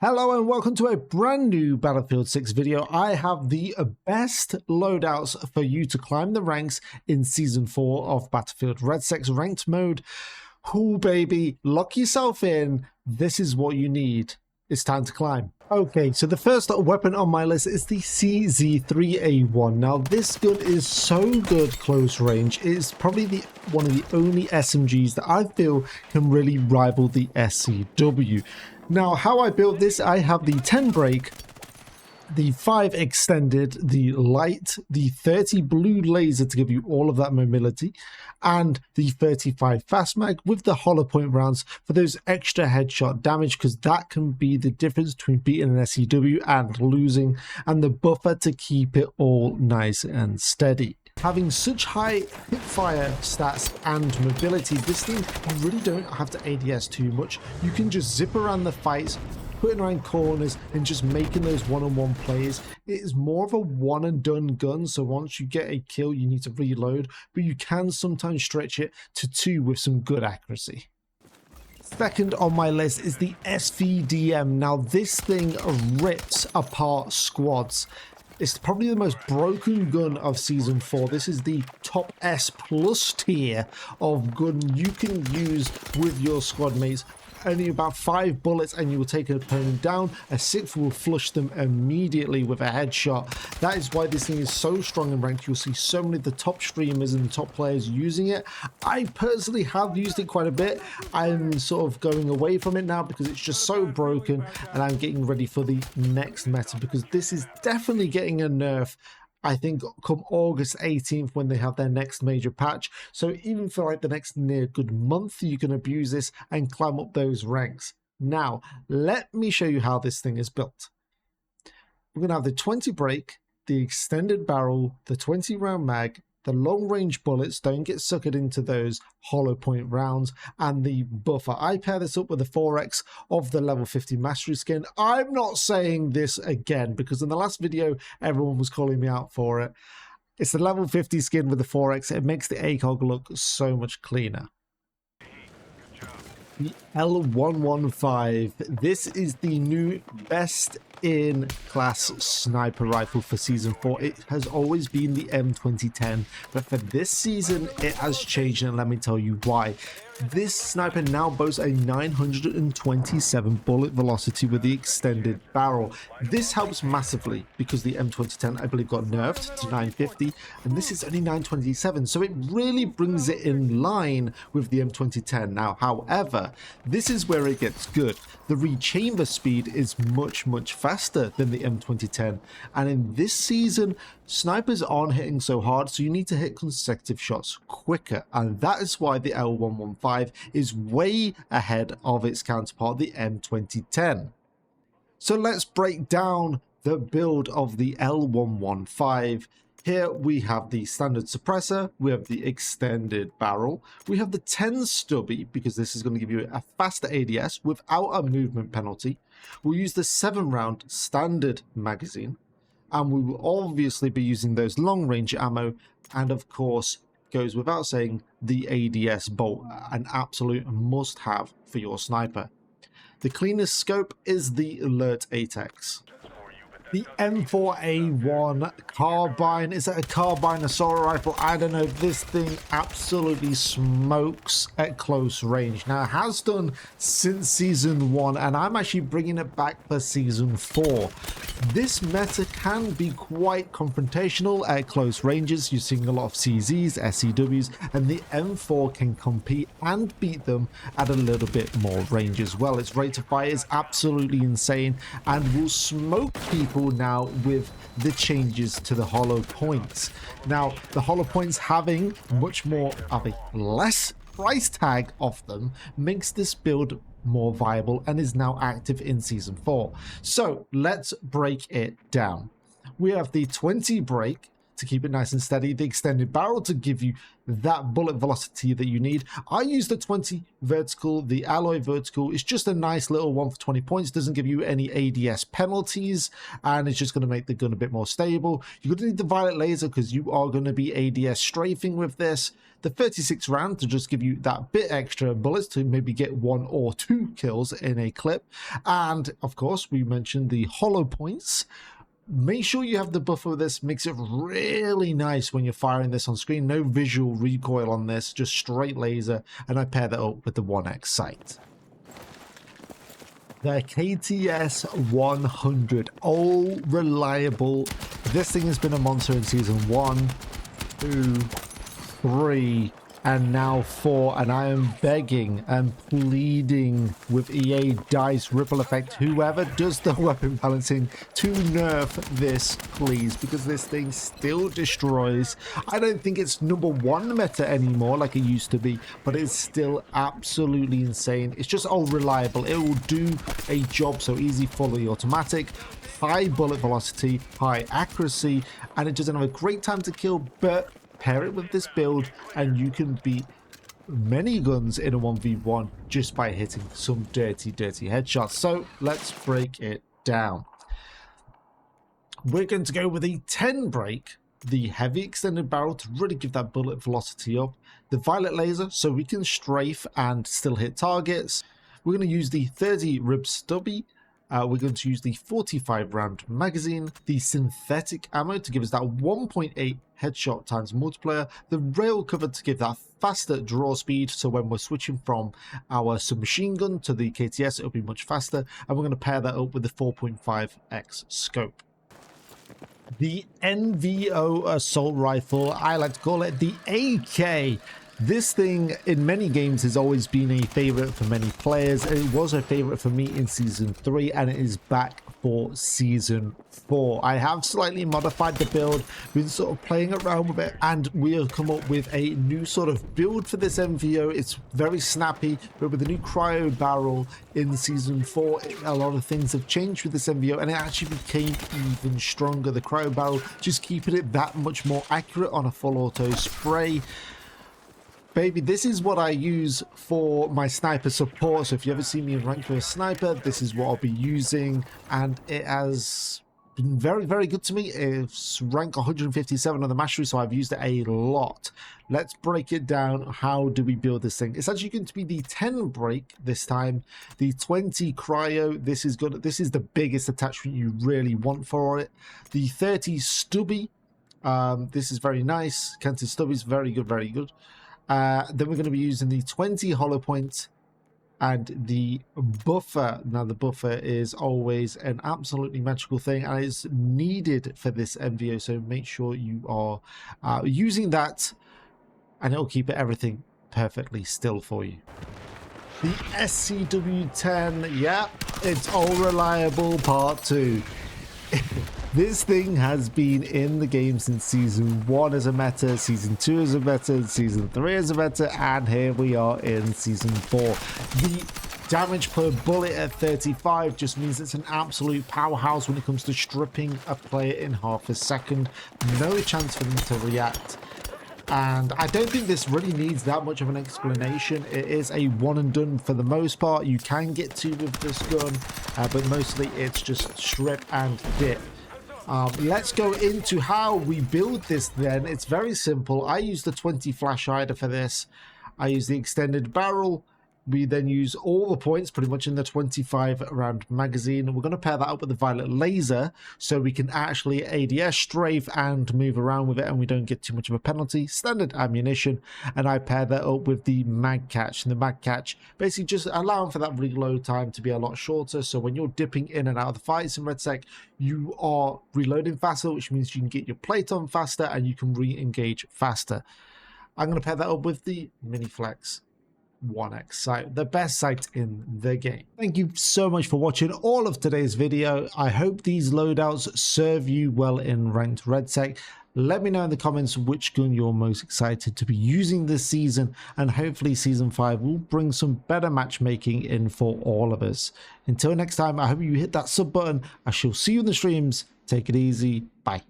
Hello and welcome to a brand new Battlefield 6 video. I have the best loadouts for you to climb the ranks in Season 4 of Battlefield REDSEC's ranked mode. Oh baby, lock yourself in. This is what you need. It's time to climb. Okay, so the first weapon on my list is the CZ3A1. Now this gun is so good close range. It is probably one of the only SMGs that I feel can really rival the SCW. Now, how I built this, I have the 10 break, the 5 extended, the light, the 30 blue laser to give you all of that mobility, and the 35 fast mag with the hollow point rounds for those extra headshot damage, because that can be the difference between beating an SCW and losing, and the buffer to keep it all nice and steady. Having such high hipfire stats and mobility, this thing you really don't have to ADS too much. You can just zip around the fights, putting around corners and just making those one-on-one plays. It is more of a one and done gun, so once you get a kill you need to reload, but you can sometimes stretch it to 2 with some good accuracy. Second on my list is the SVDM. Now this thing rips apart squads. It's probably the most broken gun of Season 4. This is the top S plus tier of gun you can use with your squad mates. Only about 5 bullets and you will take an opponent down. A 6th will flush them immediately with a headshot. That is why this thing is so strong in ranked. You'll see so many of the top streamers and the top players using it. I personally have used it quite a bit. I'm sort of going away from it now because it's just so broken, and I'm getting ready for the next meta because this is definitely getting a nerf. I think come August 18th when they have their next major patch. So even for like the next near good month, you can abuse this and climb up those ranks. Now, let me show you how this thing is built. We're going to have the 20 break, the extended barrel, the 20 round mag, the long range bullets, don't get suckered into those hollow point rounds, and the buffer. I pair this up with the 4x of the level 50 mastery skin. I'm not saying this again because in the last video everyone was calling me out for it. It's the level 50 skin with the 4x. It makes the ACOG look so much cleaner. The L115. This is the new best in class sniper rifle for Season 4. It has always been the M2010, but for this season it has changed, and let me tell you why. This sniper now boasts a 927 bullet velocity with the extended barrel. This helps massively because the M2010 I believe got nerfed to 950 and this is only 927, so it really brings it in line with the M2010. Now however, this is where it gets good. The rechamber speed is much faster than the M2010, and in this season snipers aren't hitting so hard, so you need to hit consecutive shots quicker, and that is why the L115 is way ahead of its counterpart, the M2010. So let's break down the build of the L115. Here we have the standard suppressor, we have the extended barrel, we have the 10 stubby because this is going to give you a faster ADS without a movement penalty. We'll use the 7 round standard magazine, and we will obviously be using those long range ammo, and of course goes without saying the ADS bolt, an absolute must have for your sniper. The cleanest scope is the Alert 8X. The M4A1 carbine. Is it a carbine assault rifle? I don't know. This thing absolutely smokes at close range. Now it has done since Season 1, and I'm actually bringing it back for Season 4. This meta can be quite confrontational at close ranges. You're seeing a lot of CZs, SCWs, and the M4 can compete and beat them at a little bit more range as well. Its rate of fire is absolutely insane and will smoke people now with the changes to the hollow points. Now the hollow points having much more of a less price tag of them makes this build more viable and is now active in Season 4. So let's break it down. We have the 20 break, to keep it nice and steady, the extended barrel to give you that bullet velocity that you need. I use the 20 vertical, the alloy vertical. It's just a nice little one for 20 points. Doesn't give you any ADS penalties, and it's just going to make the gun a bit more stable. You're going to need the violet laser because you are going to be ADS strafing with this. The 36 round to just give you that bit extra bullets to maybe get 1 or 2 kills in a clip. And of course, we mentioned the hollow points. Make sure you have the buffer with this. Makes it really nice when you're firing this on screen. No visual recoil on this, just straight laser. And I pair that up with the 1x sight. The KTS 100, all reliable. This thing has been a monster in season 1, 2, 3, and now 4, and I am begging and pleading with EA, DICE, Ripple Effect, whoever does the weapon balancing, to nerf this, please, because this thing still destroys. I don't think it's #1 meta anymore like it used to be, but it's still absolutely insane. It's just all reliable. It will do a job so easy, fully automatic, high bullet velocity, high accuracy, and it doesn't have a great time to kill, but pair it with this build and you can beat many guns in a 1v1 just by hitting some dirty headshots. So let's break it down. We're going to go with a 10 break, the heavy extended barrel to really give that bullet velocity up, the violet laser so we can strafe and still hit targets. We're going to use the 30 rib stubby. We're going to use the 45 round magazine, the synthetic ammo to give us that 1.8 headshot times multiplier, the rail cover to give that faster draw speed, so when we're switching from our submachine gun to the KTS it'll be much faster, and we're going to pair that up with the 4.5x scope. The NVO assault rifle, I like to call it the AK. This thing in many games has always been a favorite for many players. It was a favorite for me in season 3 and it is back for season 4. I have slightly modified the build, been sort of playing around with it, and we have come up with a new sort of build for this NVO. It's very snappy, but with the new cryo barrel in season 4, a lot of things have changed with this NVO and it actually became even stronger. The cryo barrel just keeping it that much more accurate on a full auto spray. Baby, this is what I use for my sniper support. So if you ever see me in rank for a sniper, this is what I'll be using. And it has been very good to me. It's rank 157 on the mastery, so I've used it a lot. Let's break it down. How do we build this thing? It's actually going to be the 10 break this time. The 20 cryo, this is good. This is the biggest attachment you really want for it. The 30 stubby, this is very nice. Canted stubby is very good. Then we're going to be using the 20 hollow point and the buffer. Now the buffer is always an absolutely magical thing and is needed for this NVO, so make sure you are using that and it'll keep everything perfectly still for you. The SCW-10, yeah, it's all reliable part 2. This thing has been in the game since season 1 as a meta, season 2 as a meta, season 3 as a meta, and here we are in season 4. The damage per bullet at 35 just means it's an absolute powerhouse when it comes to stripping a player in half a second. No chance for them to react. And I don't think this really needs that much of an explanation. It is a one and done for the most part. You can get 2 with this gun, but mostly it's just strip and dip. Let's go into how we build this then. It's very simple. I use the 20 flash hider for this. I use the extended barrel. We then use all the points pretty much in the 25 round magazine. We're going to pair that up with the violet laser so we can actually ADS strafe and move around with it and we don't get too much of a penalty. Standard ammunition, and I pair that up with the mag catch. And the mag catch basically just allowing for that reload time to be a lot shorter, so when you're dipping in and out of the fights in REDSEC, you are reloading faster, which means you can get your plate on faster and you can re-engage faster. I'm going to pair that up with the mini flex 1x sight, the best sight in the game. Thank you so much for watching all of today's video. I hope these loadouts serve you well in ranked REDSEC. Let me know in the comments which gun you're most excited to be using this season, and hopefully season 5 will bring some better matchmaking in for all of us. Until next time, I hope you hit that sub button. I shall see you in the streams. Take it easy. Bye.